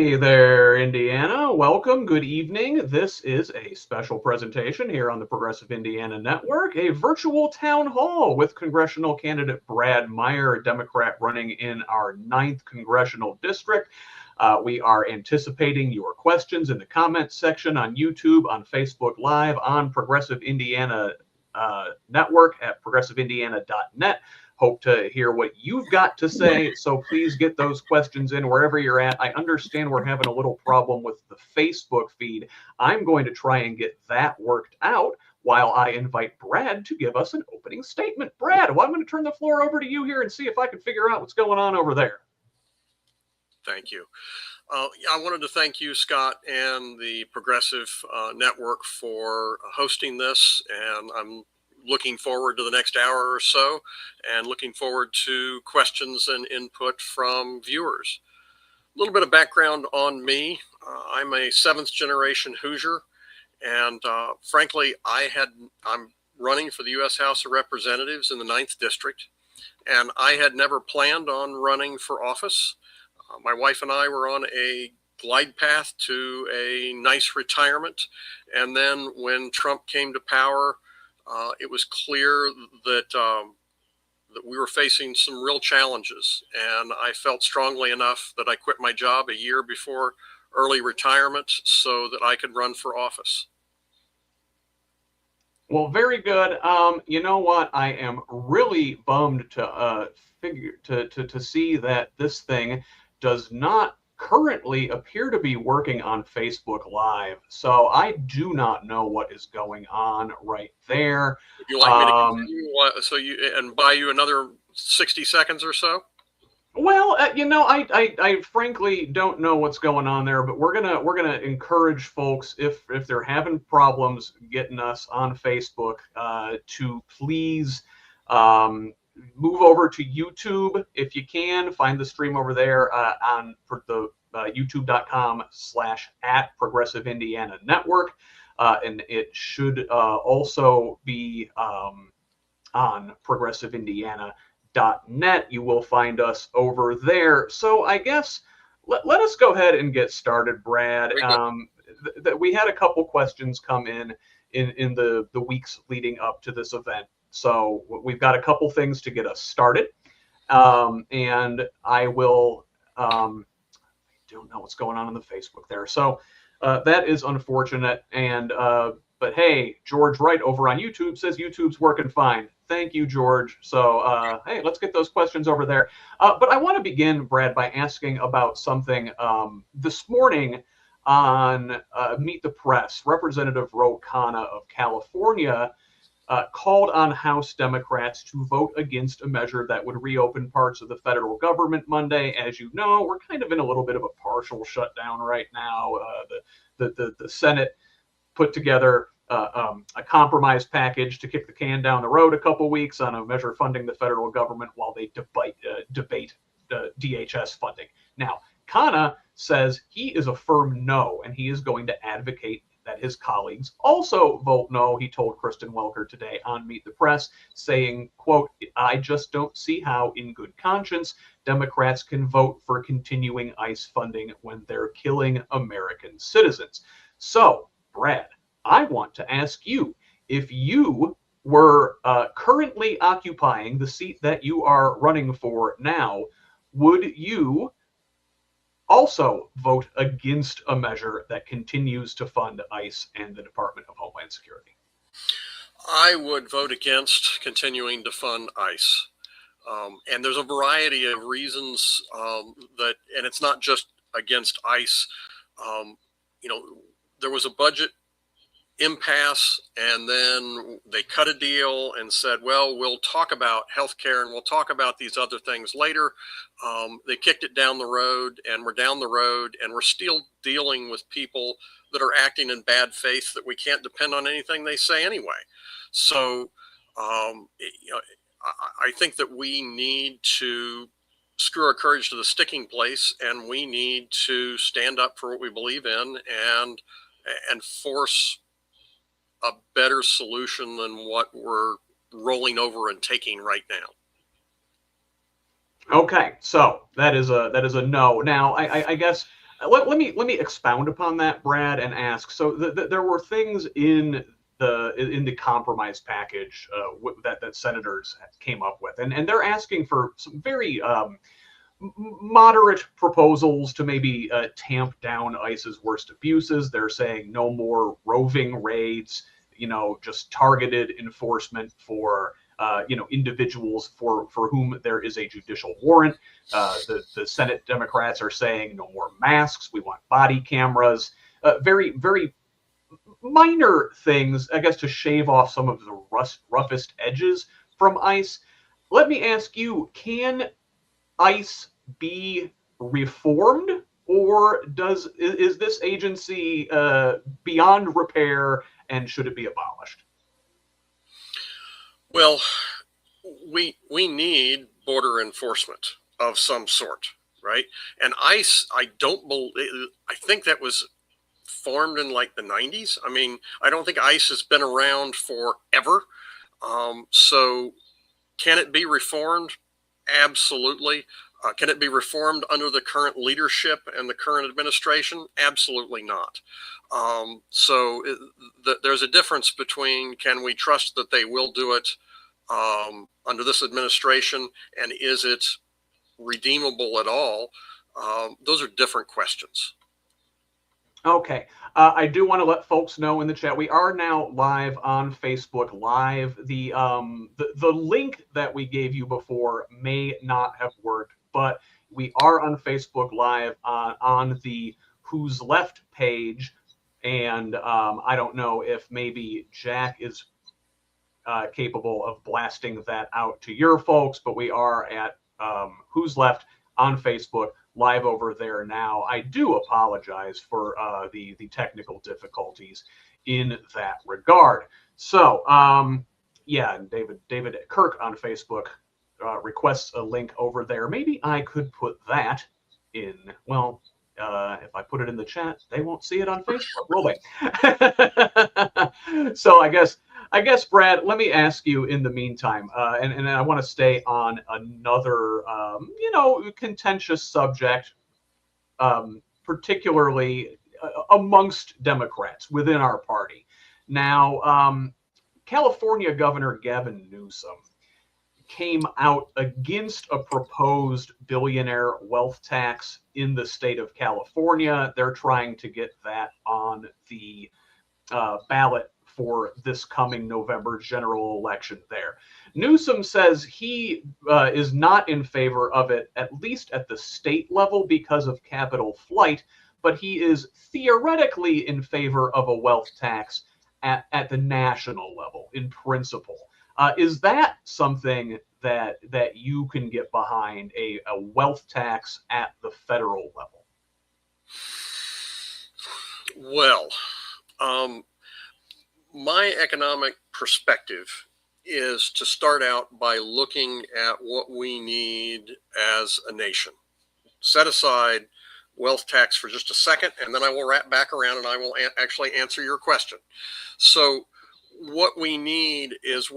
Hey there, Indiana. Welcome. Good evening. This is a special presentation here on the Progressive Indiana Network, a virtual town hall with congressional candidate Brad Meyer, a Democrat running in our 9th Congressional District. We are anticipating your questions in the comments section on YouTube, on Facebook Live, on Progressive Indiana Network at progressiveindiana.net. Hope to hear what you've got to say, so please get those questions in wherever you're at. I understand we're having a little problem with the Facebook feed. I'm going to try and get that worked out while I invite Brad to give us an opening statement. Brad, well, I'm going to turn the floor over to you here and see if I can figure out what's going on over there. Thank you. I wanted to thank you, Scott, and the Progressive Network for hosting this, and I'm looking forward to the next hour or so and looking forward to questions and input from viewers. A little bit of background on me. I'm a 7th generation Hoosier, and frankly, I'm running for the U.S. House of Representatives in the 9th District, and I had never planned on running for office. My wife and I were on a glide path to a nice retirement, and then when Trump came to power, it was clear that we were facing some real challenges, and I felt strongly enough that I quit my job a year before early retirement so that I could run for office. Well, very good. You know what? I am really bummed to see that this thing does not currently appear to be working on Facebook Live, so I do not know what is going on right there. Would you like me to continue and buy you another 60 seconds or so? Well, I frankly don't know what's going on there, but we're gonna encourage folks, if they're having problems getting us on Facebook, to please move over to YouTube if you can. Find the stream over there on the youtube.com/@Progressive Indiana Network, and it should also be on progressiveindiana.net. You will find us over there. So I guess let us go ahead and get started, Brad. We had a couple questions come in the weeks leading up to this event. So we've got a couple things to get us started, and I will. I don't know what's going on the Facebook there, so that is unfortunate. And but hey, George Wright over on YouTube says YouTube's working fine. Thank you, George. So hey, let's get those questions over there. But I want to begin, Brad, by asking about something this morning on Meet the Press. Representative Ro Khanna of California called on House Democrats to vote against a measure that would reopen parts of the federal government Monday. As you know, we're kind of in a little bit of a partial shutdown right now. The Senate put together a compromise package to kick the can down the road a couple weeks on a measure funding the federal government while they debate DHS funding. Now, Khanna says he is a firm no, and he is going to advocate that his colleagues also vote no. He told Kristen Welker today on Meet the Press, saying, quote, "I just don't see how, in good conscience, Democrats can vote for continuing ICE funding when they're killing American citizens." So, Brad, I want to ask you, if you were currently occupying the seat that you are running for now, would you also vote against a measure that continues to fund ICE and the Department of Homeland Security? I would vote against continuing to fund ICE. And there's a variety of reasons and it's not just against ICE. There was a budget impasse, and then they cut a deal and said, well, we'll talk about healthcare and we'll talk about these other things later. They kicked it down the road, and we're down the road, and we're still dealing with people that are acting in bad faith that we can't depend on anything they say anyway. So I think that we need to screw our courage to the sticking place, and we need to stand up for what we believe in and force a better solution than what we're rolling over and taking right now. Okay, so that is a no. Now, I guess Let me expound upon that, Brad, and ask. So there were things in the compromise package that senators came up with, and they're asking for some very moderate proposals to maybe tamp down ICE's worst abuses. They're saying no more roving raids, just targeted enforcement for individuals for whom there is a judicial warrant. The Senate Democrats are saying no more masks. We want body cameras. Very, very minor things, I guess, to shave off some of the roughest edges from ICE. Let me ask you, can ICE be reformed, or is this agency beyond repair, and should it be abolished? Well, we need border enforcement of some sort, right? And ICE, I think that was formed in like the 90s. I mean, I don't think ICE has been around forever. So can it be reformed? Absolutely. Can it be reformed under the current leadership and the current administration? Absolutely not. There's a difference between, can we trust that they will do it under this administration, and is it redeemable at all? Those are different questions. Okay. I do want to let folks know in the chat, we are now live on Facebook Live. The link that we gave you before may not have worked, but we are on Facebook Live on the Who's Left page. And I don't know if maybe Jack is capable of blasting that out to your folks, but we are at Who's Left on Facebook, live over there now. I do apologize for the technical difficulties in that regard. So yeah, David Kirk on Facebook requests a link over there. Maybe I could put that in. Well, if I put it in the chat, they won't see it on Facebook, will they? So I guess, Brad, let me ask you in the meantime, and I want to stay on another, contentious subject, particularly amongst Democrats within our party. Now, California Governor Gavin Newsom came out against a proposed billionaire wealth tax in the state of California. They're trying to get that on the ballot for this coming November general election there. Newsom says he is not in favor of it, at least at the state level, because of capital flight, but he is theoretically in favor of a wealth tax at the national level in principle. Is that something that you can get behind, a wealth tax at the federal level? Well, my economic perspective is to start out by looking at what we need as a nation. Set aside wealth tax for just a second, and then I will wrap back around and I will actually answer your question. So what we need is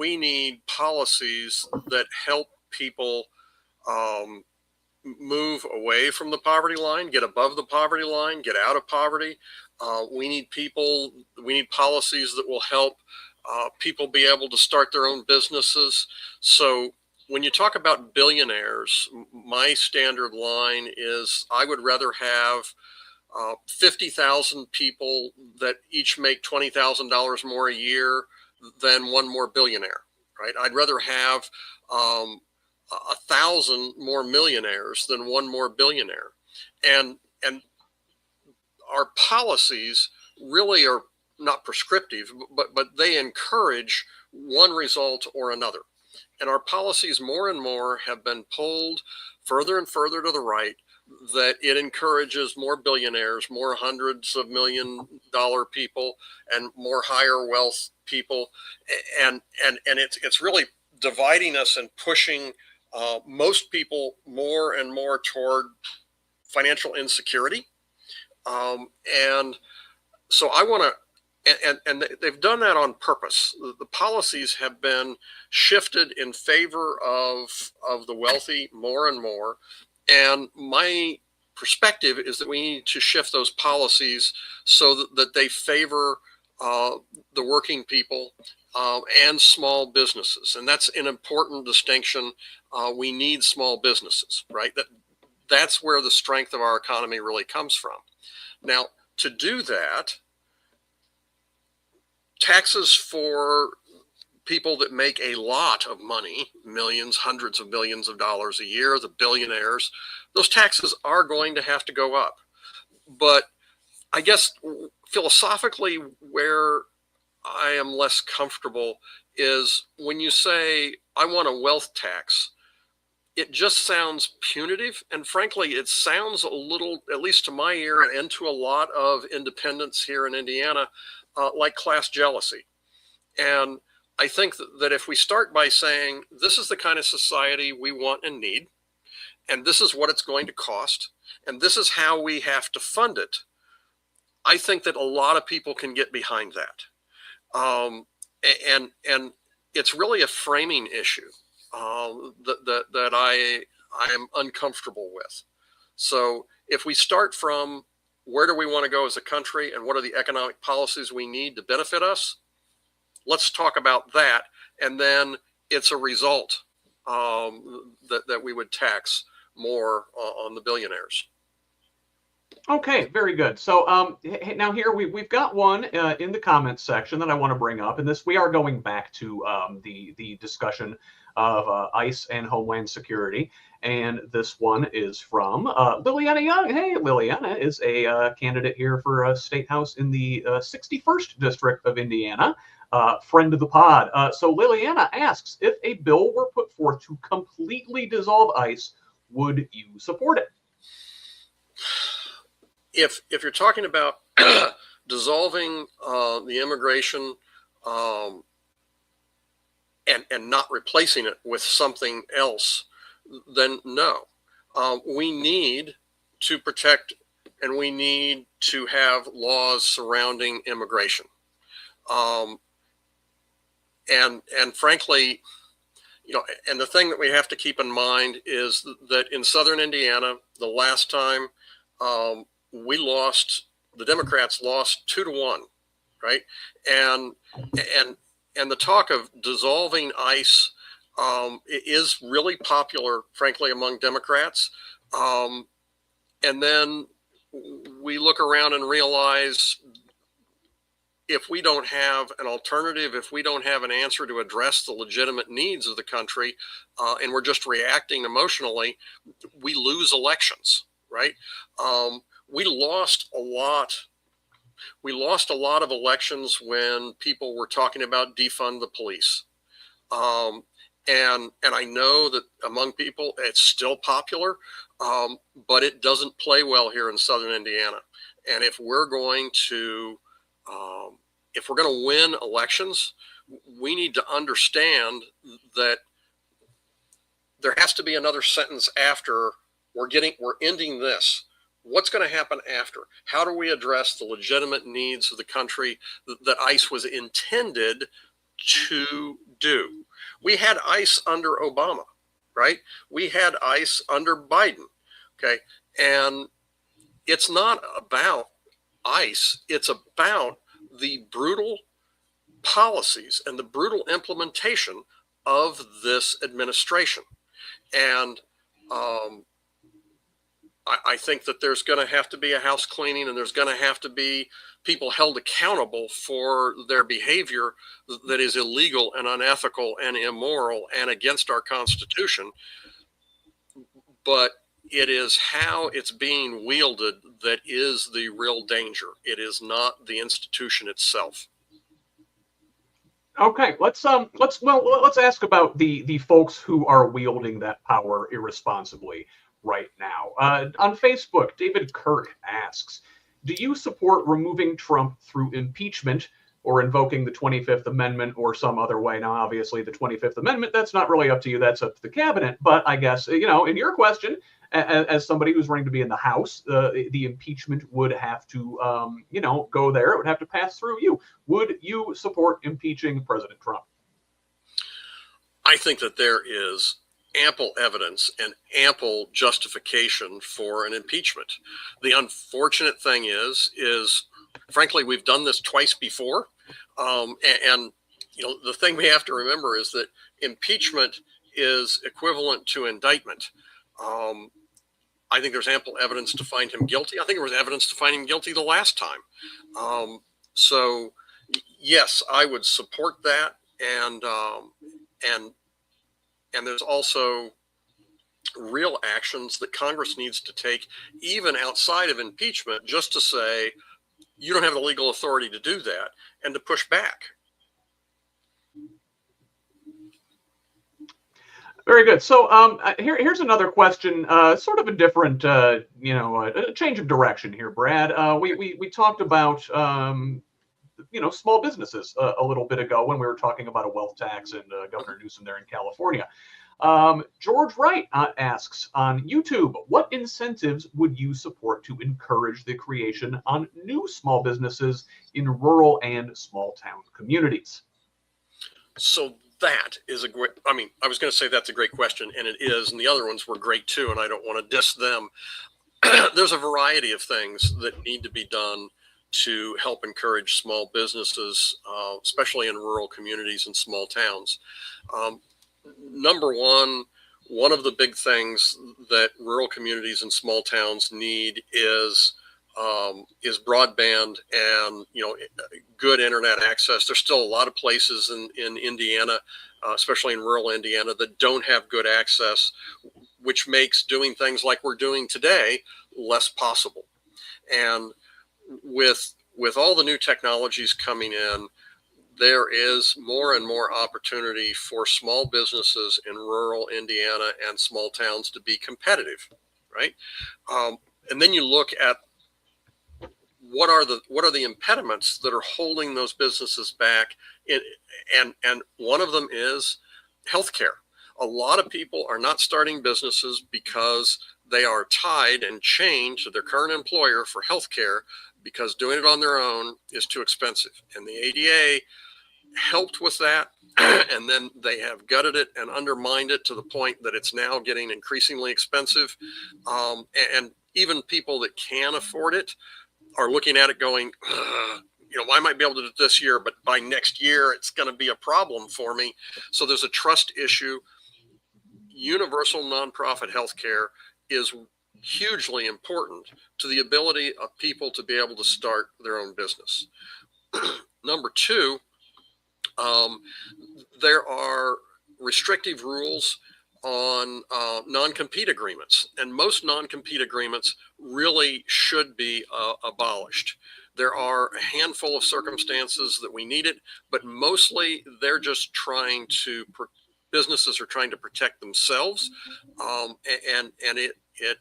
policies that help people move away from the poverty line, get above the poverty line, get out of poverty. We need policies that will help people be able to start their own businesses. So when you talk about billionaires, my standard line is I would rather have 50,000 people that each make $20,000 more a year than one more billionaire, right? I'd rather have 1,000 more millionaires than one more billionaire. And our policies really are not prescriptive, but they encourage one result or another. And our policies more and more have been pulled further and further to the right, that it encourages more billionaires, more hundreds of $1 million people, and more higher wealth people. And it's really dividing us and pushing most people more and more toward financial insecurity. And so I want to, and they've done that on purpose. The policies have been shifted in favor of the wealthy more and more. And my perspective is that we need to shift those policies so that they favor the working people and small businesses. And that's an important distinction. We need small businesses, right? That's where the strength of our economy really comes from. Now, to do that, taxes for people that make a lot of money, millions, hundreds of millions of dollars a year, the billionaires, those taxes are going to have to go up. But I guess philosophically, where I am less comfortable is when you say, I want a wealth tax, it just sounds punitive. And frankly, it sounds a little, at least to my ear and to a lot of independents here in Indiana, like class jealousy. And I think that if we start by saying, this is the kind of society we want and need, and this is what it's going to cost, and this is how we have to fund it, I think that a lot of people can get behind that. And it's really a framing issue that I am uncomfortable with. So if we start from where do we want to go as a country and what are the economic policies we need to benefit us, let's talk about that. And then it's a result that we would tax more on the billionaires. Okay, very good. So now here we've got one in the comments section that I want to bring up, and this we are going back to the discussion of ICE and Homeland Security, and this one is from Liliana Young. Hey, Liliana is a candidate here for a state house in the 61st District of Indiana, friend of the pod. So Liliana asks, if a bill were put forth to completely dissolve ICE, would you support it? If you're talking about dissolving the immigration and not replacing it with something else, then no. We need to protect and we need to have laws surrounding immigration. And frankly, and the thing that we have to keep in mind is that in Southern Indiana, the last time the Democrats lost 2-1, right? And the talk of dissolving ICE is really popular, frankly, among Democrats. And then we look around and realize if we don't have an alternative, if we don't have an answer to address the legitimate needs of the country, and we're just reacting emotionally, we lose elections, right? We lost a lot. We lost a lot of elections when people were talking about defund the police. And I know that among people, it's still popular, but it doesn't play well here in Southern Indiana. And if we're going to win elections, we need to understand that there has to be another sentence after we're ending this. What's going to happen after? How do we address the legitimate needs of the country that ICE was intended to do? We had ICE under Obama, right? We had ICE under Biden, okay? And it's not about ICE. It's about the brutal policies and the brutal implementation of this administration. And I think that there's going to have to be a house cleaning, and there's going to have to be people held accountable for their behavior that is illegal and unethical and immoral and against our Constitution. But it is how it's being wielded that is the real danger. It is not the institution itself. Okay, let's ask about the folks who are wielding that power irresponsibly right now. On Facebook, David Kirk asks, do you support removing Trump through impeachment or invoking the 25th Amendment or some other way? Now, obviously, the 25th Amendment, that's not really up to you. That's up to the cabinet. But I guess, in your question, as somebody who's running to be in the House, the impeachment would have to, go there. It would have to pass through you. Would you support impeaching President Trump? I think that there is ample evidence and ample justification for an impeachment. The unfortunate thing is frankly, we've done this twice before. And the thing we have to remember is that impeachment is equivalent to indictment. I think there's ample evidence to find him guilty. I think there was evidence to find him guilty the last time. So yes, I would support that. And there's also real actions that Congress needs to take, even outside of impeachment, just to say, you don't have the legal authority to do that, and to push back. Very good. So here's another question, sort of a different, a change of direction here, Brad. We talked about, small businesses a little bit ago when we were talking about a wealth tax and Governor Newsom there in California. George Wright asks on YouTube, what incentives would you support to encourage the creation on new small businesses in rural and small town communities? So that is a great, I was going to say that's a great question, and it is, and the other ones were great too, and I don't want to diss them. There's a variety of things that need to be done to help encourage small businesses, especially in rural communities and small towns. Number one of the big things that rural communities and small towns need is broadband and good internet access. There's still a lot of places in Indiana, especially in rural Indiana, that don't have good access, which makes doing things like we're doing today less possible. And with all the new technologies coming in, there is more and more opportunity for small businesses in rural Indiana and small towns to be competitive, right? And then you look at what are the impediments that are holding those businesses back, and one of them is healthcare. A lot of people are not starting businesses because they are tied and chained to their current employer for healthcare, because doing it on their own is too expensive. And the ADA helped with that, and then they have gutted it and undermined it to the point that it's now getting increasingly expensive. And even people that can afford it are looking at it going, I might be able to do it this year, but by next year, it's going to be a problem for me. So there's a trust issue. Universal nonprofit healthcare is hugely important to the ability of people to be able to start their own business. Number two, there are restrictive rules on non-compete agreements, and most non-compete agreements really should be abolished. There are a handful of circumstances that we need it, but mostly they're just businesses are trying to protect themselves, and it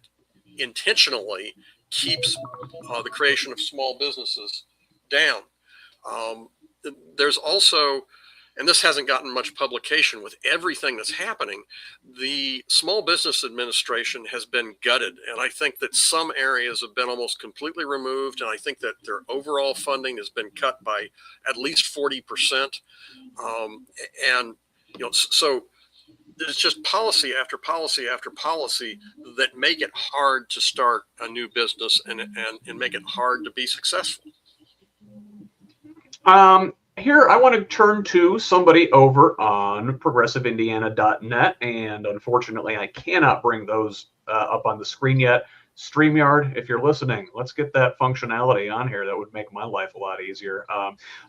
intentionally keeps the creation of small businesses down. There's also, and this hasn't gotten much publication, with everything that's happening, the Small Business Administration has been gutted. And I think that some areas have been almost completely removed. And I think that their overall funding has been cut by at least 40%. So there's just policy after policy after policy that make it hard to start a new business and make it hard to be successful. Here, I want to turn to somebody over on progressiveindiana.net, and unfortunately, I cannot bring those up on the screen yet. StreamYard, if you're listening, let's get that functionality on here. That would make my life a lot easier.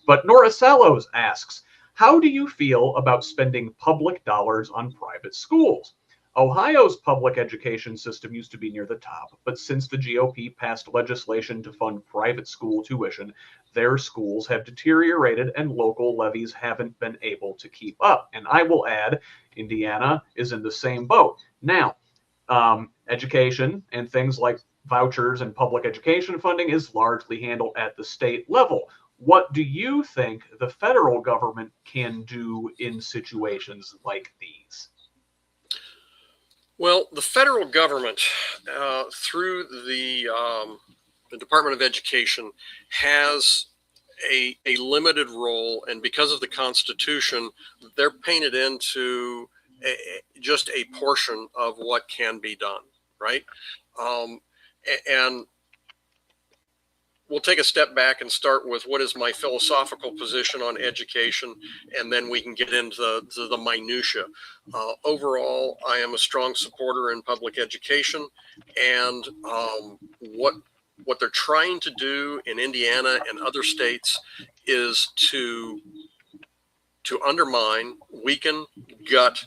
But Nora Salos asks, how do you feel about spending public dollars on private schools? Ohio's public education system used to be near the top, but since the GOP passed legislation to fund private school tuition, their schools have deteriorated and local levies haven't been able to keep up. And I will add, Indiana is in the same boat. Now, education and things like vouchers and public education funding is largely handled at the state level. What do you think the federal government can do in situations like these? Well, the federal government, through the Department of Education, has a limited role, and because of the Constitution, they're painted into just a portion of what can be done, right? And we'll take a step back and start with what is my philosophical position on education, and then we can get into the minutia. Overall, I am a strong supporter in public education, and what they're trying to do in Indiana and other states is to undermine, weaken, gut,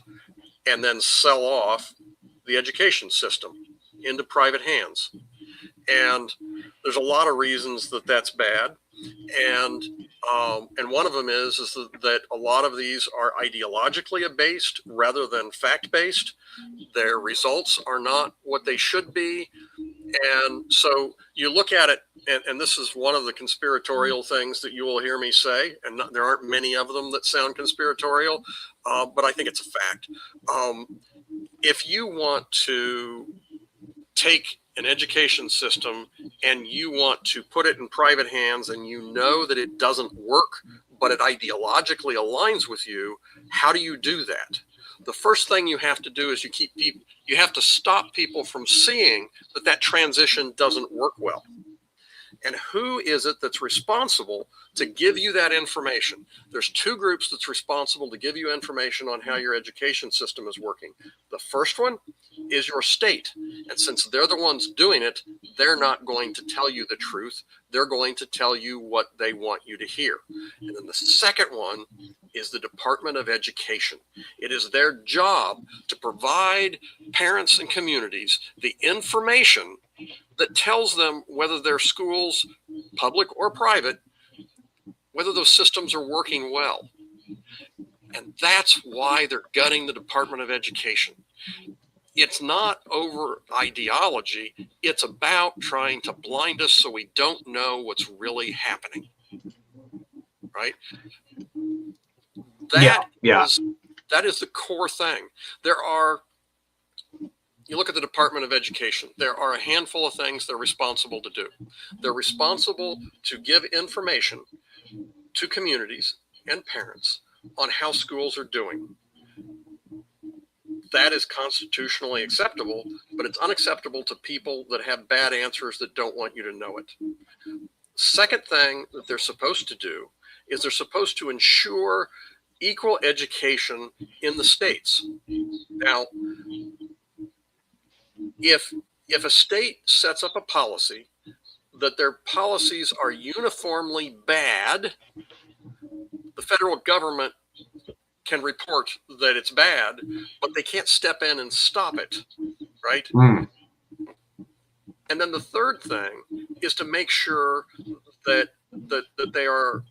and then sell off the education system into private hands. And there's a lot of reasons that that's bad. And one of them is that a lot of these are ideologically based rather than fact-based. Their results are not what they should be. And so you look at it, and this is one of the conspiratorial things that you will hear me say, and there aren't many of them that sound conspiratorial, but I think it's a fact. If you want to take an education system and you want to put it in private hands, and you know that it doesn't work, but it ideologically aligns with you, how do you do that? The first thing you have to do is you have to stop people from seeing that transition doesn't work well. And who is it that's responsible to give you that information? There's two groups that's responsible to give you information on how your education system is working. The first one is your state. And since they're the ones doing it, they're not going to tell you the truth. They're going to tell you what they want you to hear. And then the second one is the Department of Education. It is their job to provide parents and communities the information that tells them whether their schools, public or private, whether those systems are working well. And that's why they're gutting the Department of Education. It's not over ideology. It's about trying to blind us so we don't know what's really happening. Right? That is the core thing. You look at the Department of Education, there are a handful of things they're responsible to do. They're responsible to give information to communities and parents on how schools are doing. That is constitutionally acceptable, but it's unacceptable to people that have bad answers that don't want you to know it. Second thing that they're supposed to do is they're supposed to ensure equal education in the states. Now, if a state sets up a policy that their policies are uniformly bad, the federal government can report that it's bad, but they can't step in and stop it, right? And then the third thing is to make sure that they are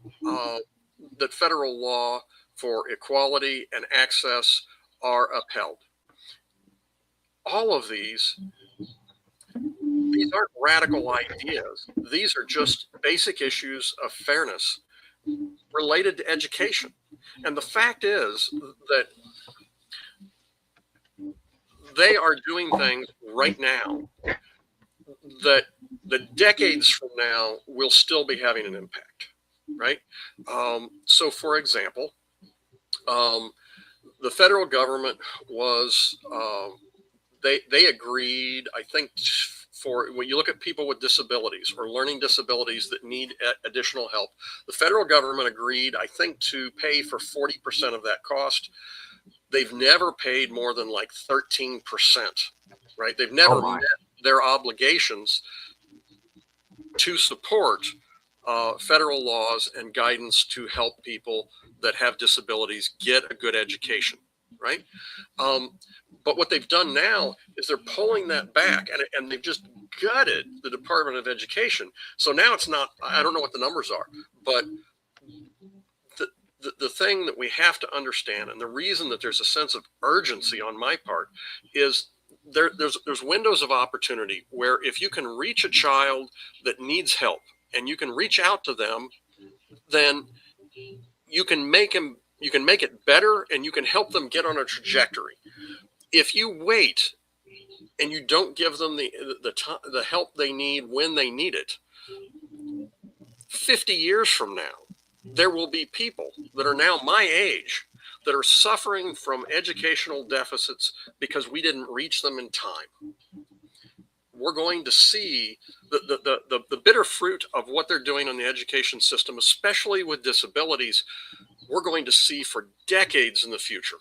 that federal law for equality and access are upheld. All of these aren't radical ideas. These are just basic issues of fairness related to education. And the fact is that they are doing things right now that the decades from now will still be having an impact, right? So, for example, the federal government was, they agreed, I think, for when you look at people with disabilities or learning disabilities that need additional help, the federal government agreed, I think, to pay for 40% of that cost. They've never paid more than like 13%, right? They've never met their obligations to support federal laws and guidance to help people that have disabilities get a good education, right? But what they've done now is they're pulling that back, and they've just gutted the Department of Education. So now it's not, I don't know what the numbers are, but the thing that we have to understand, and the reason that there's a sense of urgency on my part, is there's windows of opportunity where if you can reach a child that needs help and you can reach out to them, then you can make it better and you can help them get on a trajectory. If you wait and you don't give them the help they need when they need it, 50 years from now, there will be people that are now my age that are suffering from educational deficits because we didn't reach them in time. We're going to see the bitter fruit of what they're doing on the education system, especially with disabilities, we're going to see for decades in the future.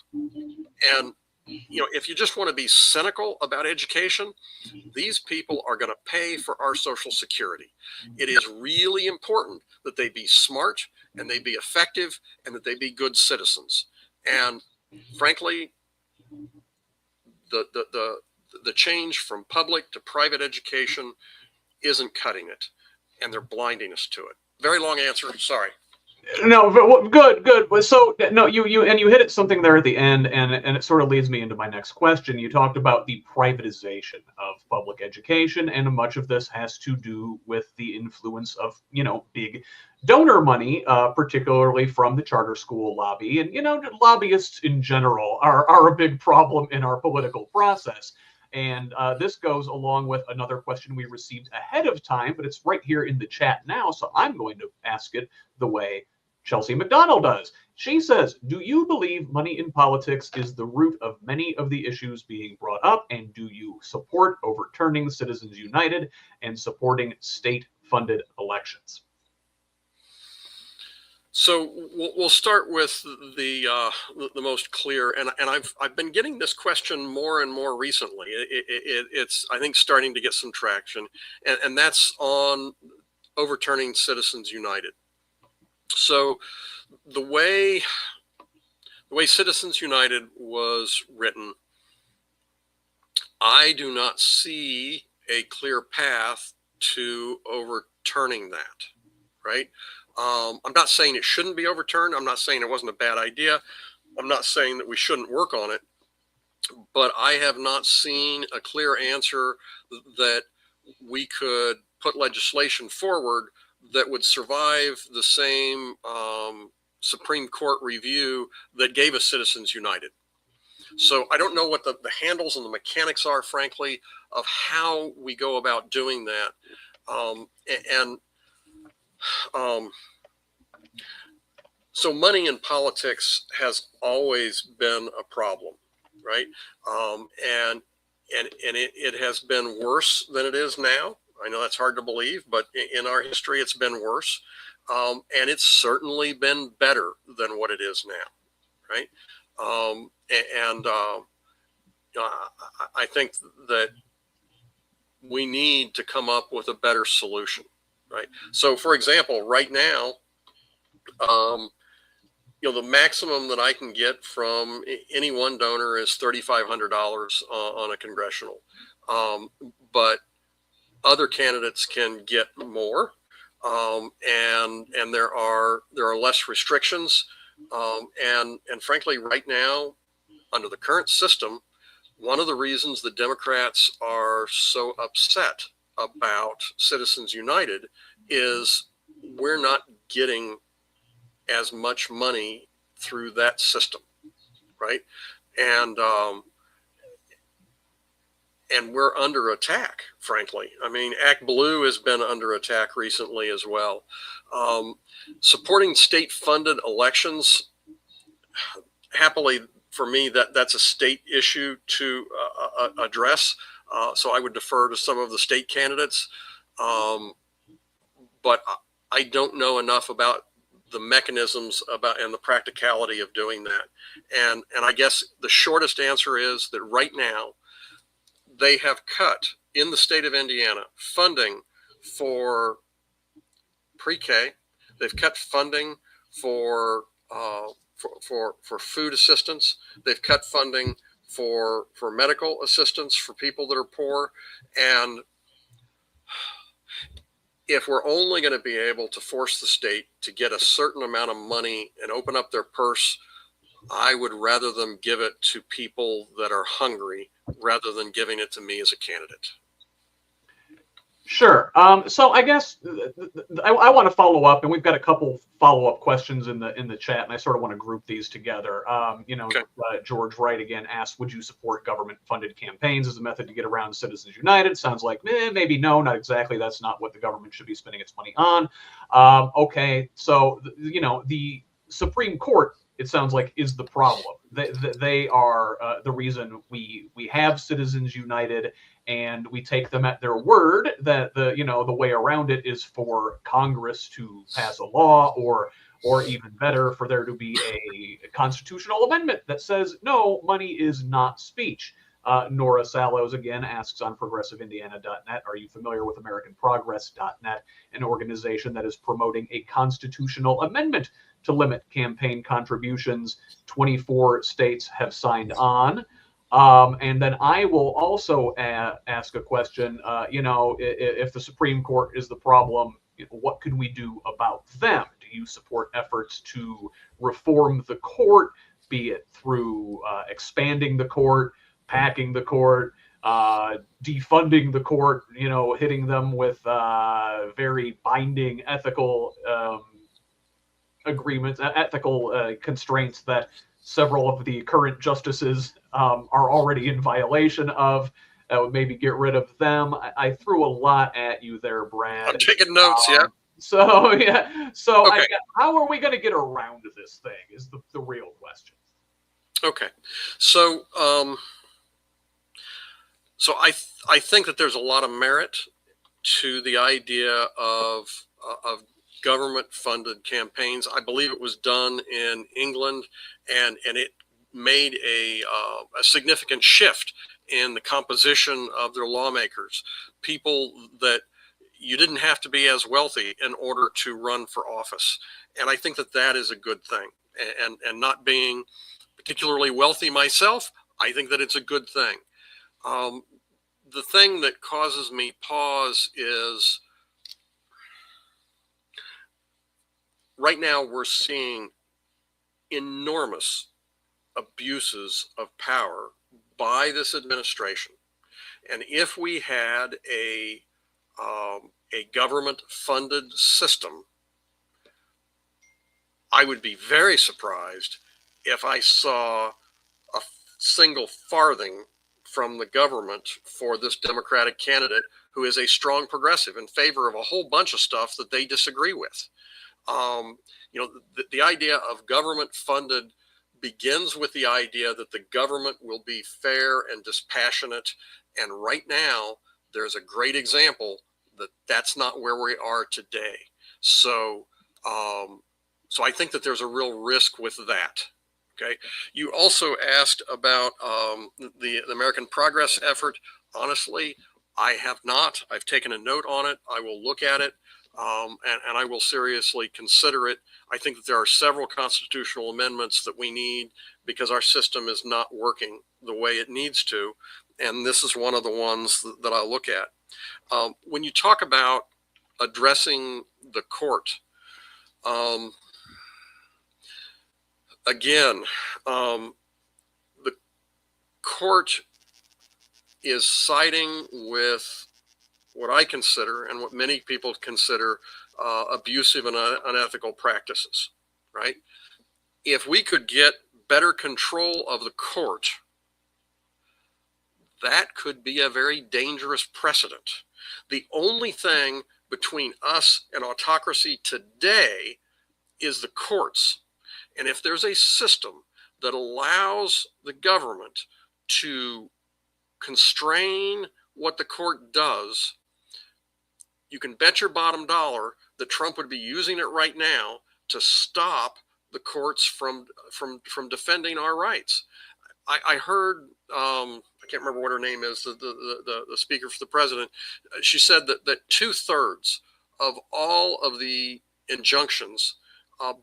And, if you just want to be cynical about education, these people are going to pay for our Social Security. It is really important that they be smart and they be effective and that they be good citizens. And frankly, the change from public to private education isn't cutting it, and they're blinding us to it. Very long answer. Sorry. No, good. So no, you hit it something there at the end, and it sort of leads me into my next question. You talked about the privatization of public education, and much of this has to do with the influence of big donor money, particularly from the charter school lobby, and lobbyists in general are a big problem in our political process. And this goes along with another question we received ahead of time, but it's right here in the chat now, so I'm going to ask it the way Chelsea McDonald does. She says, do you believe money in politics is the root of many of the issues being brought up? And do you support overturning Citizens United and supporting state-funded elections? So we'll start with the most clear, and I've been getting this question more and more recently. It's I think starting to get some traction, and that's on overturning Citizens United. So the way Citizens United was written, I do not see a clear path to overturning that, right? I'm not saying it shouldn't be overturned. I'm not saying it wasn't a bad idea. I'm not saying that we shouldn't work on it, but I have not seen a clear answer that we could put legislation forward that would survive the same Supreme Court review that gave us Citizens United. So I don't know what the handles and the mechanics are, frankly, of how we go about doing that. So money in politics has always been a problem, right? And it has been worse than it is now. I know that's hard to believe, but in our history, it's been worse. And it's certainly been better than what it is now, right? I think that we need to come up with a better solution, right? So, for example, right now, the maximum that I can get from any one donor is $3,500 on a congressional, but other candidates can get more, and there are less restrictions, and frankly, right now, under the current system, one of the reasons the Democrats are so upset about Citizens United is we're not getting as much money through that system, right? And we're under attack, frankly. I mean, Act Blue has been under attack recently as well. Supporting state-funded elections, happily for me, that's a state issue to address. So I would defer to some of the state candidates. But I don't know enough about the mechanisms and the practicality of doing that. And I guess the shortest answer is that right now they have cut in the state of Indiana funding for pre-K. They've cut funding for food assistance. They've cut funding for medical assistance for people that are poor. And if we're only going to be able to force the state to get a certain amount of money and open up their purse, I would rather them give it to people that are hungry rather than giving it to me as a candidate. Sure. So I guess I want to follow up, and we've got a couple follow-up questions in the chat, and I sort of want to group these together. Okay. George Wright again asked, would you support government-funded campaigns as a method to get around Citizens United? Sounds like maybe no, not exactly. That's not what the government should be spending its money on. Okay, so the Supreme Court it sounds like, is the problem. They are the reason we have Citizens United, and we take them at their word that the way around it is for Congress to pass a law, or even better, for there to be a constitutional amendment that says no, money is not speech. Nora Sallows again asks on progressiveindiana.net, are you familiar with AmericanProgress.net, an organization that is promoting a constitutional amendment to limit campaign contributions? 24 states have signed on. And then I will also ask a question, if the Supreme Court is the problem, what can we do about them? Do you support efforts to reform the court, be it through expanding the court, packing the court, defunding the court, hitting them with very binding ethical agreements, ethical constraints that several of the current justices are already in violation of? Maybe get rid of them. I threw a lot at you there, Brad. I'm taking notes, yeah. So, yeah. So, okay. How are we going to get around this thing is the real question. Okay. So, I think that there's a lot of merit to the idea of government-funded campaigns. I believe it was done in England, and it made a significant shift in the composition of their lawmakers. People that you didn't have to be as wealthy in order to run for office, and I think that is a good thing. And not being particularly wealthy myself, I think that it's a good thing. The thing that causes me pause is right now we're seeing enormous abuses of power by this administration. And if we had a government-funded system, I would be very surprised if I saw a single farthing from the government for this Democratic candidate who is a strong progressive in favor of a whole bunch of stuff that they disagree with. The idea of government funded begins with the idea that the government will be fair and dispassionate. And right now, there's a great example that that's not where we are today. So I think that there's a real risk with that. Okay. You also asked about the American Progress effort. Honestly, I have not. I've taken a note on it. I will look at it, and I will seriously consider it. I think that there are several constitutional amendments that we need because our system is not working the way it needs to, and this is one of the ones that I'll look at. When you talk about addressing the court, again, the court is siding with what I consider and what many people consider abusive and unethical practices, right? If we could get better control of the court, that could be a very dangerous precedent. The only thing between us and autocracy today is the courts. And if there's a system that allows the government to constrain what the court does, you can bet your bottom dollar that Trump would be using it right now to stop the courts from defending our rights. I heard, I can't remember what her name is, the speaker for the president. She said that 2/3 of all of the injunctions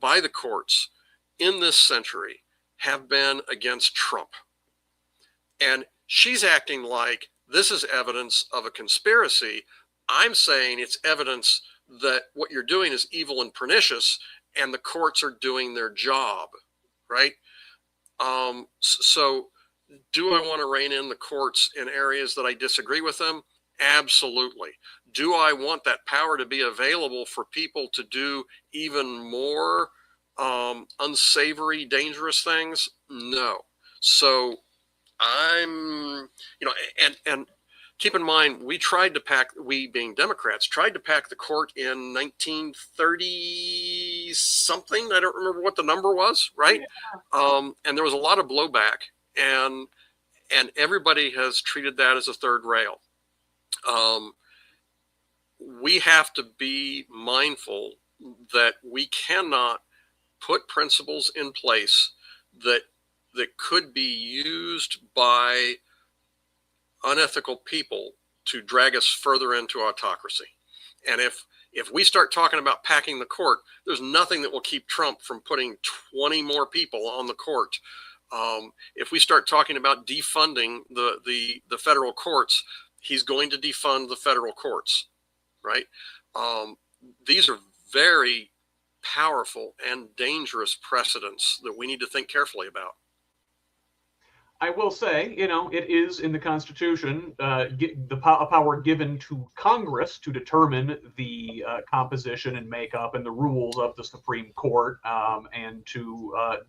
by the courts in this century have been against Trump. And she's acting like this is evidence of a conspiracy. I'm saying it's evidence that what you're doing is evil and pernicious, and the courts are doing their job, right? So do I want to rein in the courts in areas that I disagree with them? Absolutely. Do I want that power to be available for people to do even more unsavory, dangerous things? No. So I'm, and keep in mind, we being Democrats, tried to pack the court in 1933, 50 something. I don't remember what the number was, right? And there was a lot of blowback, and everybody has treated that as a third rail. We have to be mindful that we cannot put principles in place that could be used by unethical people to drag us further into autocracy. And if we start talking about packing the court, there's nothing that will keep Trump from putting 20 more people on the court. If we start talking about defunding the federal courts, he's going to defund the federal courts, right? These are very powerful and dangerous precedents that we need to think carefully about. I will say, it is in the Constitution, the power given to Congress to determine the composition and makeup and the rules of the Supreme Court, and to,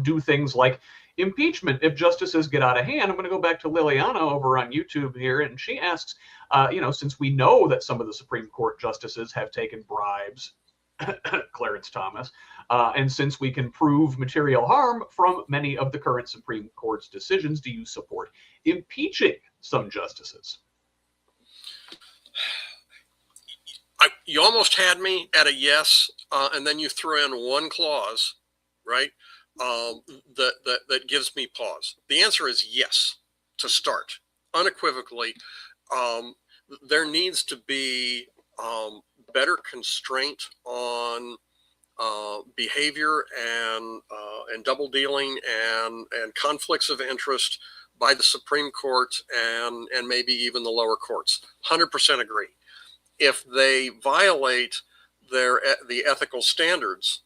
do things like impeachment if justices get out of hand. I'm going to go back to Liliana over on YouTube here, and she asks, since we know that some of the Supreme Court justices have taken bribes, Clarence Thomas, and since we can prove material harm from many of the current Supreme Court's decisions, do you support impeaching some justices? You almost had me at a yes, and then you threw in one clause, right, that gives me pause. The answer is yes, to start, unequivocally. There needs to be better constraint on behavior and double dealing and conflicts of interest by the Supreme Court and maybe even the lower courts. 100% agree. If they violate the ethical standards,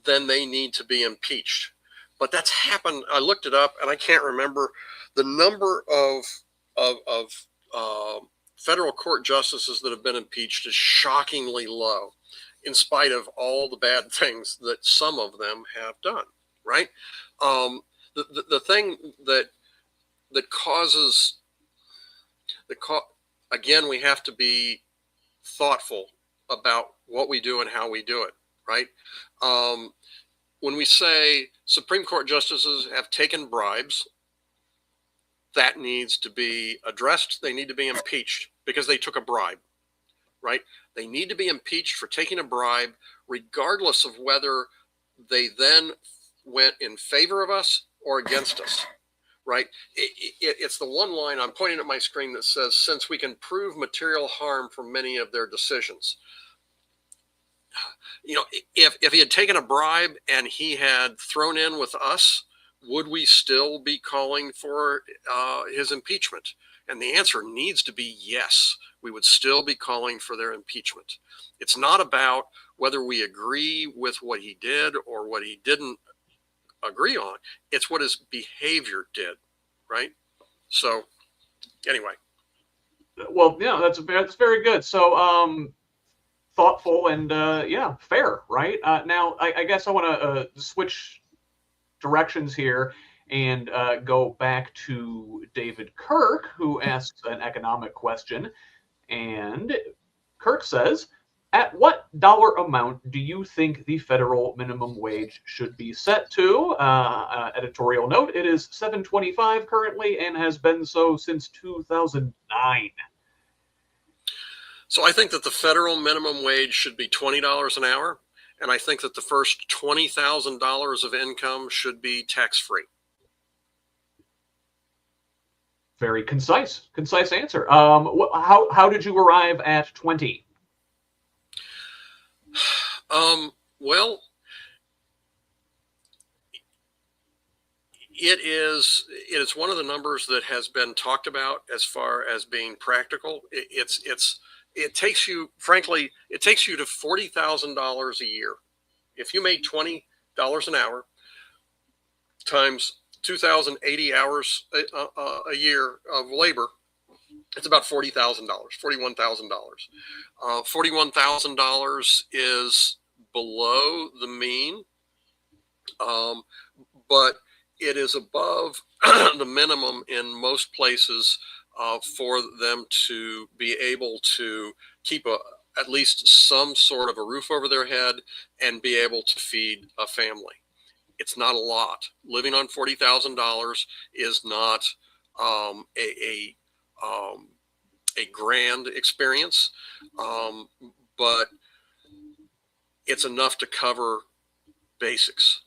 then they need to be impeached. But that's happened. I looked it up, and I can't remember the number of federal court justices that have been impeached is shockingly low, in spite of all the bad things that some of them have done, right? The thing that causes again, we have to be thoughtful about what we do and how we do it, right? When we say Supreme Court justices have taken bribes, that needs to be addressed. They need to be impeached because they took a bribe, right? They need to be impeached for taking a bribe, regardless of whether they then went in favor of us or against us, right? It's the one line I'm pointing at my screen that says, since we can prove material harm from many of their decisions. If he had taken a bribe and he had thrown in with us, would we still be calling for his impeachment? And the answer needs to be yes. We would still be calling for their impeachment. It's not about whether we agree with what he did or what he didn't agree on. It's what his behavior did, right? So, anyway. Well, yeah, that's very good. So, thoughtful and fair, right? Now, I guess I want to switch directions here and go back to David Kirk, who asks an economic question. And Kirk says, at what dollar amount do you think the federal minimum wage should be set to? Editorial note, it is $7.25 currently and has been so since 2009. So I think that the federal minimum wage should be $20 an hour. And I think that the first $20,000 of income should be tax-free. Very concise answer. How did you arrive at 20? Well, it is one of the numbers that has been talked about as far as being practical. It takes you, frankly, it takes you to $40,000 a year. If you made $20 an hour times 2,080 hours a year of labor, it's about $40,000, $41,000. $41,000 is below the mean, but it is above the minimum in most places for them to be able to keep at least some sort of a roof over their head and be able to feed a family. It's not a lot. Living on $40,000 is not a grand experience, but it's enough to cover basics.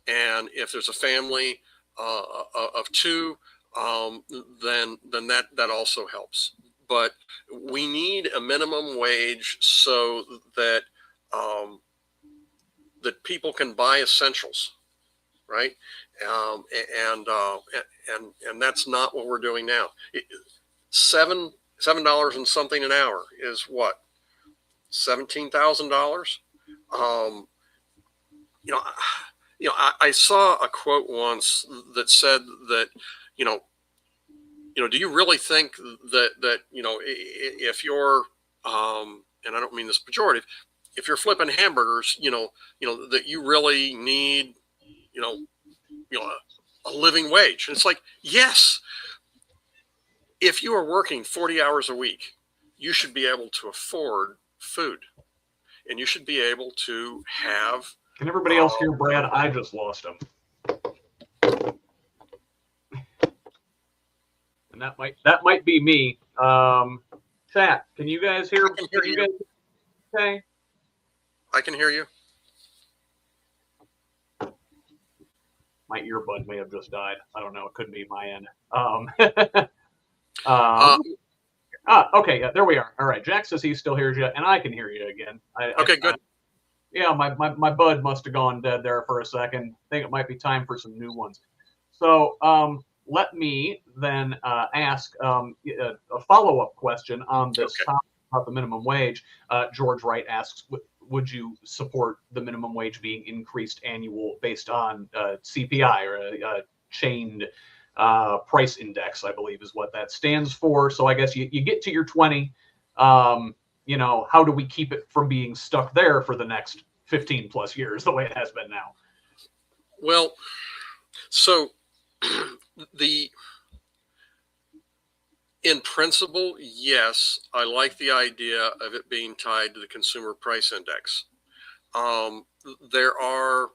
And if there's a family of two, then that also helps. But we need a minimum wage so that that people can buy essentials, right? And that's not what we're doing now. $7 and something an hour is what, $17,000. I saw a quote once that said that, do you really think that if you're, and I don't mean this pejorative, if you're flipping hamburgers, that you really need, a living wage? And it's like, yes, if you are working 40 hours a week, you should be able to afford food, and you should be able to have. Can everybody else hear Brad? I just lost him. And that might be me. Chat, can you guys hear? I can hear you. Okay. I can hear you. My earbud may have just died. I don't know. It could be my end. Okay. Yeah, there we are. All right. Jack says he still hears you, and I can hear you again. Okay, good. Yeah, my bud must have gone dead there for a second. I think it might be time for some new ones. So let me then ask a follow-up question on this topic about the minimum wage. George Wright asks, would you support the minimum wage being increased annual based on CPI, or a chained price index, I believe is what that stands for. So I guess you get to your 20, how do we keep it from being stuck there for the next 15 plus years the way it has been now? Well, so in principle, yes, I like the idea of it being tied to the consumer price index. There are,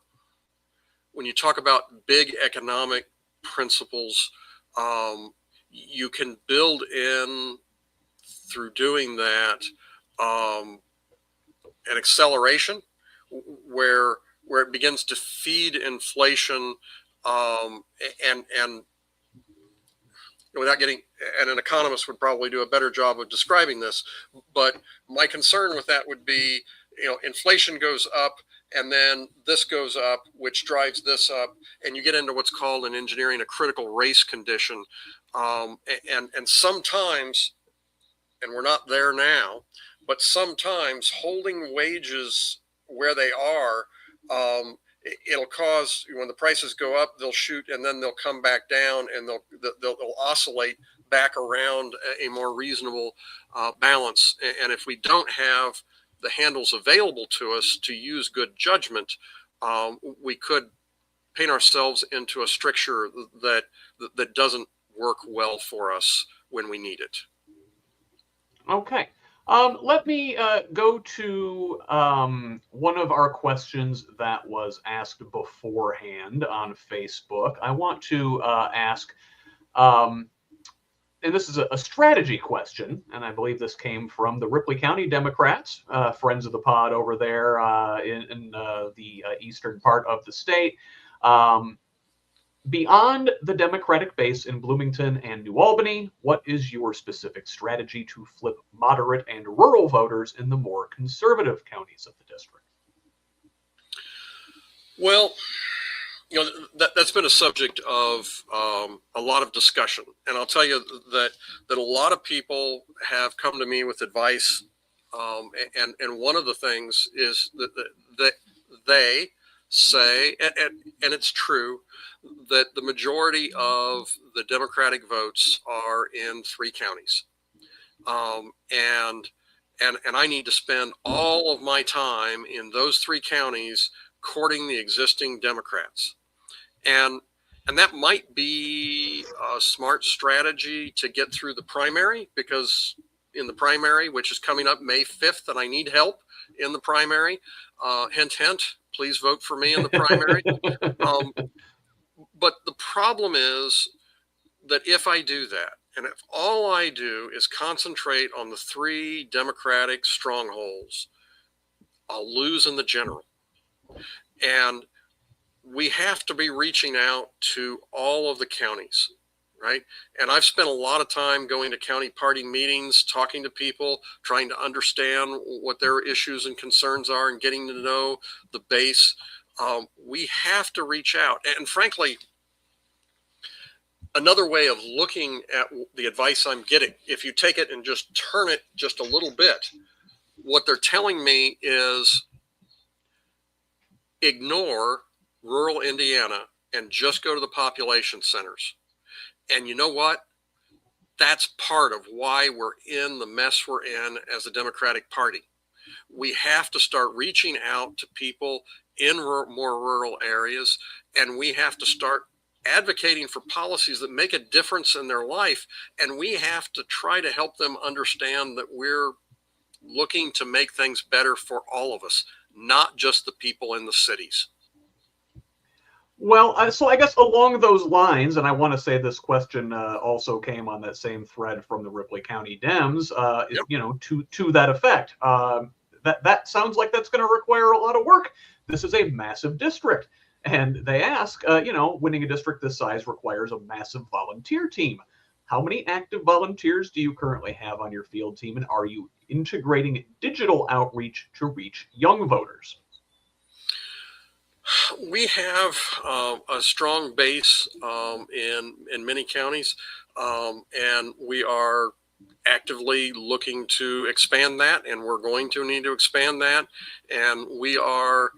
when you talk about big economic principles, you can build in, through doing that, an acceleration where it begins to feed inflation, and without getting, and an economist would probably do a better job of describing this, but my concern with that would be, inflation goes up and then this goes up, which drives this up, and you get into what's called in engineering a critical race condition. And sometimes, and we're not there now, but sometimes holding wages where they are, it'll cause, when the prices go up, they'll shoot, and then they'll come back down, and they'll oscillate back around a more reasonable balance. And if we don't have the handles available to us to use good judgment, we could paint ourselves into a stricture that doesn't work well for us when we need it. Okay. Let me go to one of our questions that was asked beforehand on Facebook. I want to ask, and this is a strategy question, and I believe this came from the Ripley County Democrats, friends of the pod over there in the eastern part of the state. Beyond the Democratic base in Bloomington and New Albany, what is your specific strategy to flip moderate and rural voters in the more conservative counties of the district? Well, that's been a subject of a lot of discussion, and I'll tell you that a lot of people have come to me with advice, and one of the things is that they say, and it's true, that the majority of the Democratic votes are in 3 counties, and I need to spend all of my time in those 3 counties courting the existing Democrats, and that might be a smart strategy to get through the primary, because in the primary, which is coming up May 5th, and I need help in the primary. Hint, hint, please vote for me in the primary. But the problem is that if I do that, and if all I do is concentrate on the 3 Democratic strongholds, I'll lose in the general. And we have to be reaching out to all of the counties, right? And I've spent a lot of time going to county party meetings, talking to people, trying to understand what their issues and concerns are and getting to know the base. We have to reach out. And frankly, another way of looking at the advice I'm getting, if you take it and just turn it just a little bit, what they're telling me is ignore rural Indiana and just go to the population centers. And you know what? That's part of why we're in the mess we're in as a Democratic Party. We have to start reaching out to people in more rural areas, and we have to start advocating for policies that make a difference in their life. And we have to try to help them understand that we're looking to make things better for all of us, not just the people in the cities. Well, so I guess along those lines, and I want to say this question also came on that same thread from the Ripley County Dems, Yep. to that effect. That sounds like that's going to require a lot of work. This is a massive district. And they ask, winning a district this size requires a massive volunteer team. How many active volunteers do you currently have on your field team? And are you integrating digital outreach to reach young voters? We have a strong base in many counties, and we are actively looking to expand that, and we're going to need to expand that. And we are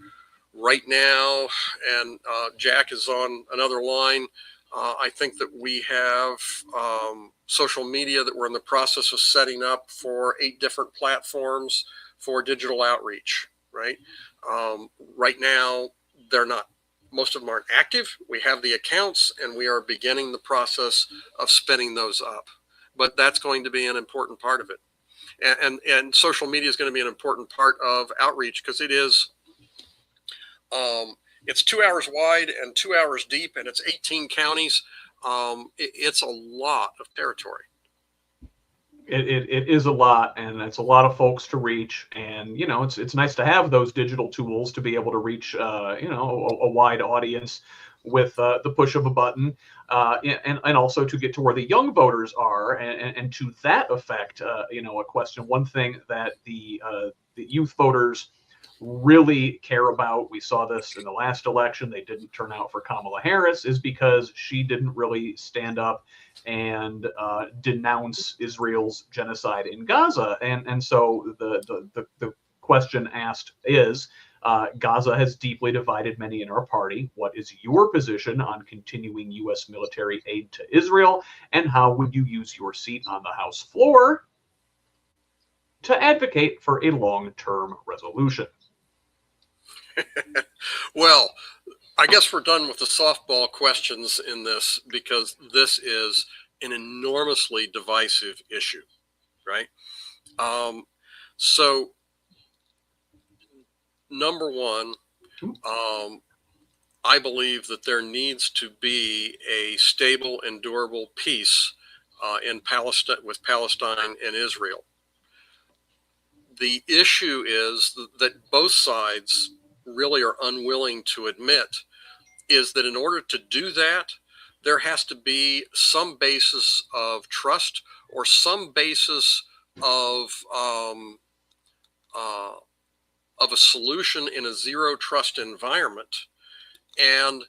right now, and Jack is on another line. I think that we have social media that we're in the process of setting up for 8 different platforms for digital outreach, right? Right now, they're not, most of them aren't active. We have the accounts, and we are beginning the process of spinning those up. But that's going to be an important part of it. And social media is going to be an important part of outreach, because it is, it's 2 hours wide and 2 hours deep, and it's 18 counties. It's a lot of territory. It is a lot, and it's a lot of folks to reach. And it's nice to have those digital tools to be able to reach a wide audience with the push of a button, and also to get to where the young voters are. And to that effect, a question. One thing that the youth voters really care about, we saw this in the last election, they didn't turn out for Kamala Harris, is because she didn't really stand up and denounce Israel's genocide in Gaza. And so the question asked is, Gaza has deeply divided many in our party. What is your position on continuing U.S. military aid to Israel, and how would you use your seat on the House floor to advocate for a long-term resolution? Well, I guess we're done with the softball questions in this, because this is an enormously divisive issue, right? So, number one, I believe that there needs to be a stable and durable peace in Palestine, with Palestine and Israel. The issue is that both sides really are unwilling to admit is that in order to do that, there has to be some basis of trust, or some basis of a solution in a zero trust environment, and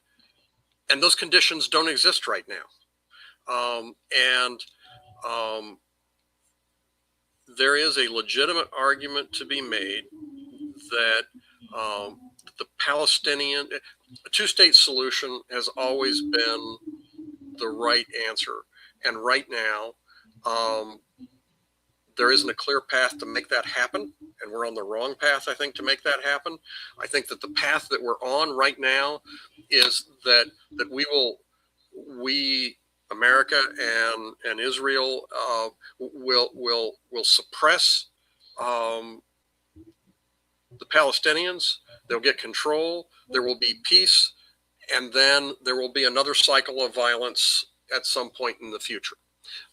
those conditions don't exist right now. There is a legitimate argument to be made that the Palestinian, a 2-state solution has always been the right answer. And right now, there isn't a clear path to make that happen. And we're on the wrong path, I think, to make that happen. I think that the path that we're on right now is that we America and Israel will suppress the Palestinians. They'll get control. There will be peace, and then there will be another cycle of violence at some point in the future.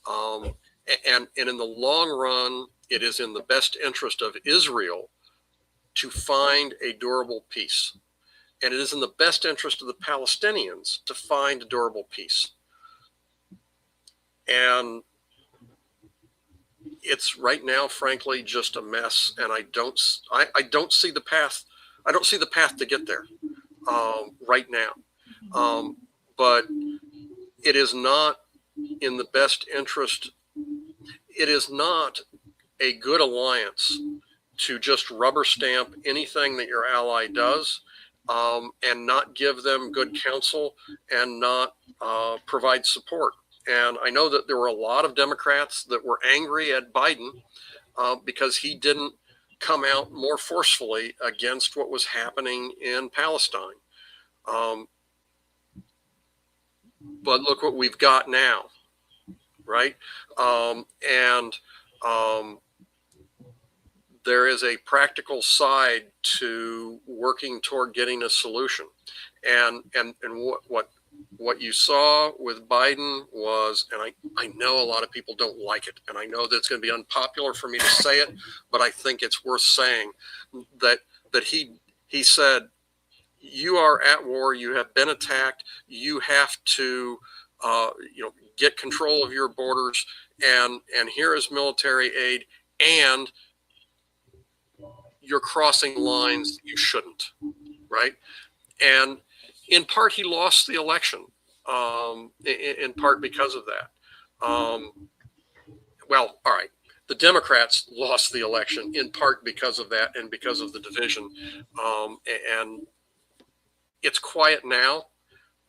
And in the long run, it is in the best interest of Israel to find a durable peace. And it is in the best interest of the Palestinians to find a durable peace. And it's right now, frankly, just a mess. And I don't see the path. I don't see the path to get there right now. But it is not in the best interest. It is not a good alliance to just rubber stamp anything that your ally does and not give them good counsel and not provide support. And I know that there were a lot of Democrats that were angry at Biden because he didn't come out more forcefully against what was happening in Palestine. But look what we've got now, right? There is a practical side to working toward getting a solution. And what you saw with Biden was, and I know a lot of people don't like it, and I know that it's going to be unpopular for me to say it, but I think it's worth saying that he said, you are at war, you have been attacked, you have to get control of your borders, and here is military aid, and you're crossing lines you shouldn't, right? And in part, he lost the election, in part because of that. Well, all right. The Democrats lost the election in part because of that and because of the division. And it's quiet now.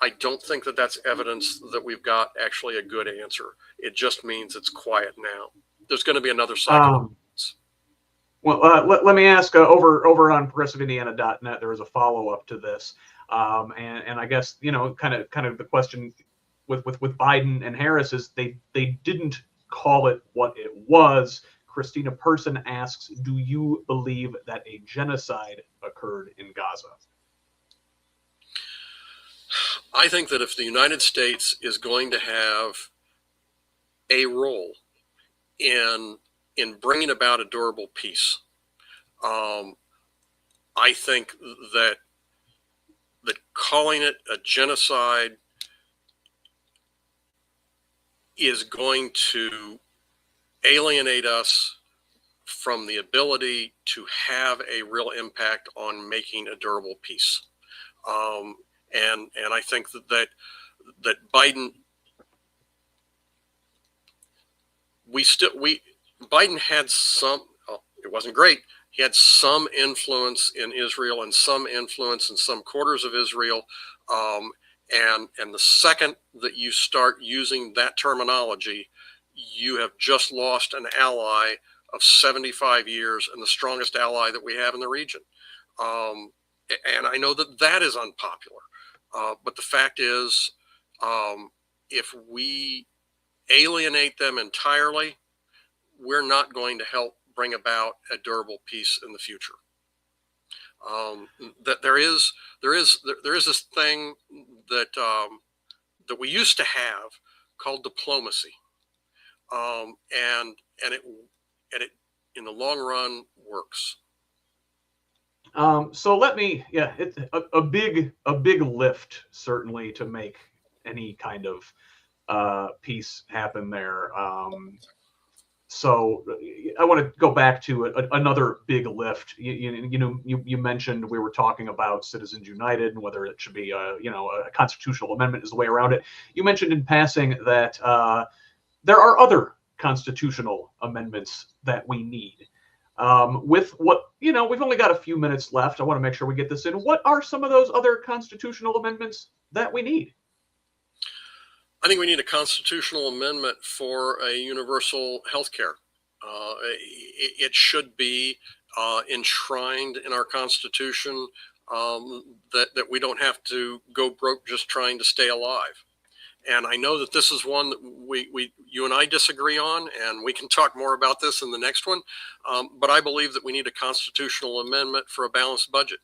I don't think that that's evidence that we've got actually a good answer. It just means it's quiet now. There's going to be another cycle. Well, let me ask over on progressiveindiana.net, there was a follow-up to this. And I guess, kind of the question with Biden and Harris is they didn't call it what it was. Christina Person asks, do you believe that a genocide occurred in Gaza? I think that if the United States is going to have a role in bringing about a durable peace, I think that calling it a genocide is going to alienate us from the ability to have a real impact on making a durable peace. And I think that Biden, Biden had some, it wasn't great. He had some influence in Israel and some influence in some quarters of Israel. And the second that you start using that terminology, you have just lost an ally of 75 years and the strongest ally that we have in the region. And I know that is unpopular. But the fact is, if we alienate them entirely, we're not going to help bring about a durable peace in the future. That there is this thing that we used to have called diplomacy, and it in the long run works. So it's a big lift certainly to make any kind of peace happen there. So I want to go back to another big lift. You mentioned we were talking about Citizens United and whether it should be a constitutional amendment is the way around it. You mentioned in passing that there are other constitutional amendments that we need. With what, we've only got a few minutes left. I want to make sure we get this in. What are some of those other constitutional amendments that we need? I think we need a constitutional amendment for a universal health care. It should be enshrined in our Constitution that we don't have to go broke just trying to stay alive. And I know that this is one that you and I disagree on, and we can talk more about this in the next one. But I believe that we need a constitutional amendment for a balanced budget.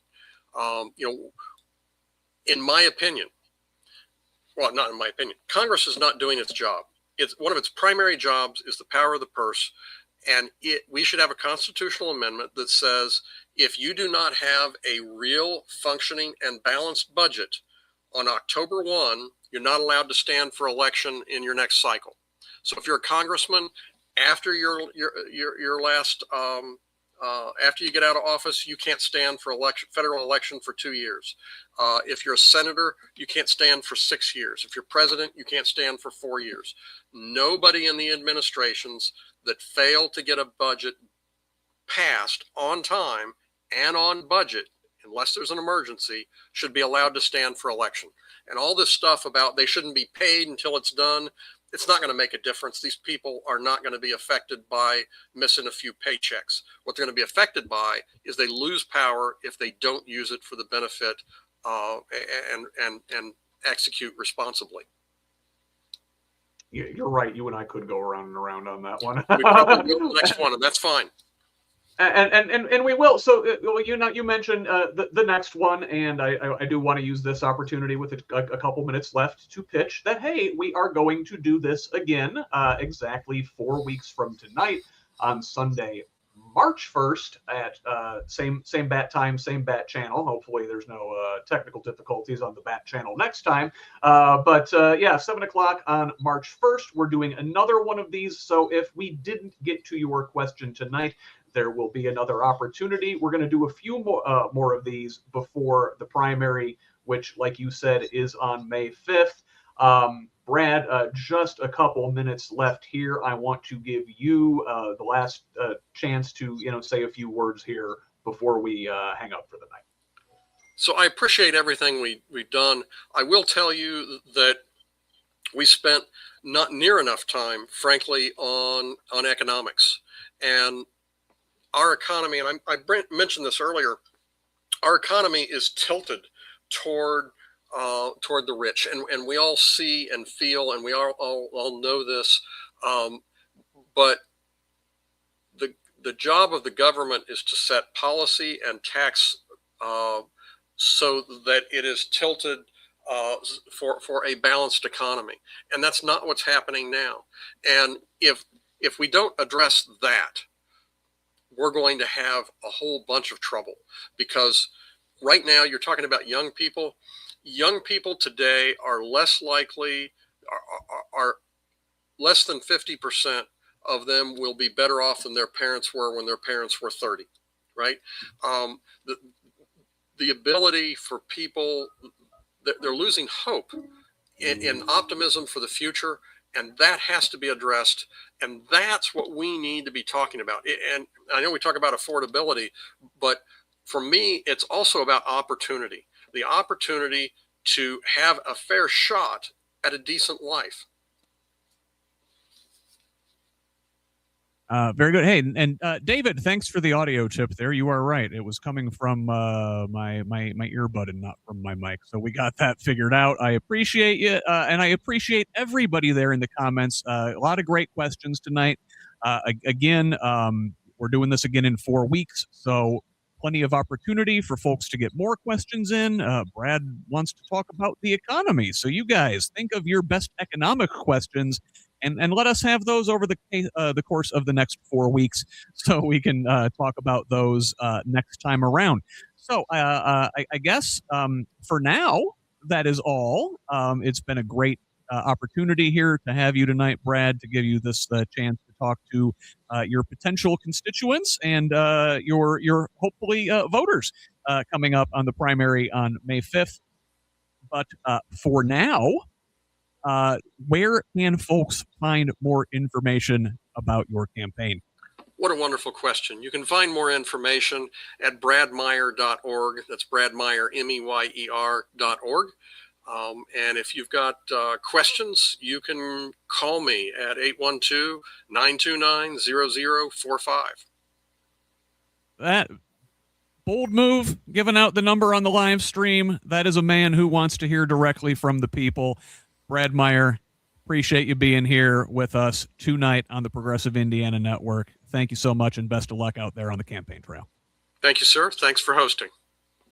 In my opinion, well, not in my opinion, Congress is not doing its job. It's one of its primary jobs is the power of the purse. And we should have a constitutional amendment that says if you do not have a real functioning and balanced budget on October 1, you're not allowed to stand for election in your next cycle. So if you're a congressman, after your last after you get out of office, you can't stand for federal election for 2 years. If you're a senator, you can't stand for 6 years. If you're president, you can't stand for 4 years. Nobody in the administrations that fail to get a budget passed on time and on budget, unless there's an emergency, should be allowed to stand for election. And all this stuff about they shouldn't be paid until it's done, it's not going to make a difference. These people are not going to be affected by missing a few paychecks. What they're going to be affected by is they lose power if they don't use it for the benefit and execute responsibly. You're right. You and I could go around and around on that one. We probably will the next one, and that's fine. And we will. So you mentioned the next one, and I do want to use this opportunity with a couple minutes left to pitch that, hey, we are going to do this again exactly 4 weeks from tonight on Sunday, March 1st at same bat time, same bat channel. Hopefully there's no technical difficulties on the bat channel next time. But 7 o'clock on March 1st, we're doing another one of these. So if we didn't get to your question tonight, there will be another opportunity. We're going to do a few more of these before the primary, which, like you said, is on May 5th. Brad, just a couple minutes left here. I want to give you the last chance to, say a few words here before we hang up for the night. So I appreciate everything we've done. I will tell you that we spent not near enough time, frankly, on economics. And our economy, and I mentioned this earlier, our economy is tilted toward the rich, and we all see and feel, and we all know this. But the job of the government is to set policy and tax so that it is tilted for a balanced economy, and that's not what's happening now. And if we don't address that, we're going to have a whole bunch of trouble, because right now you're talking about young people. Young people today are less likely, are less than 50% of them will be better off than their parents were when their parents were 30, right? The ability for people, they're losing hope in optimism for the future, and that has to be addressed. And that's what we need to be talking about. And I know we talk about affordability, but for me, it's also about opportunity. The opportunity to have a fair shot at a decent life. Very good. Hey, and David, thanks for the audio tip there. You are right. It was coming from my earbud and not from my mic. So we got that figured out. I appreciate you. And I appreciate everybody there in the comments. A lot of great questions tonight. Again, we're doing this again in 4 weeks. So plenty of opportunity for folks to get more questions in. Brad wants to talk about the economy. So you guys think of your best economic questions and let us have those over the course of the next 4 weeks so we can talk about those next time around. So I guess for now, that is all. It's been a great opportunity here to have you tonight, Brad, to give you this chance to talk to your potential constituents and your hopefully voters coming up on the primary on May 5th. But for now, where can folks find more information about your campaign? What a wonderful question. You can find more information at bradmeyer.org. That's Brad Meyer, MEYER.org. And if you've got questions, you can call me at 812-929-0045. That bold move, giving out the number on the live stream. That is a man who wants to hear directly from the people. Brad Meyer, appreciate you being here with us tonight on the Progressive Indiana Network. Thank you so much, and best of luck out there on the campaign trail. Thank you, sir. Thanks for hosting.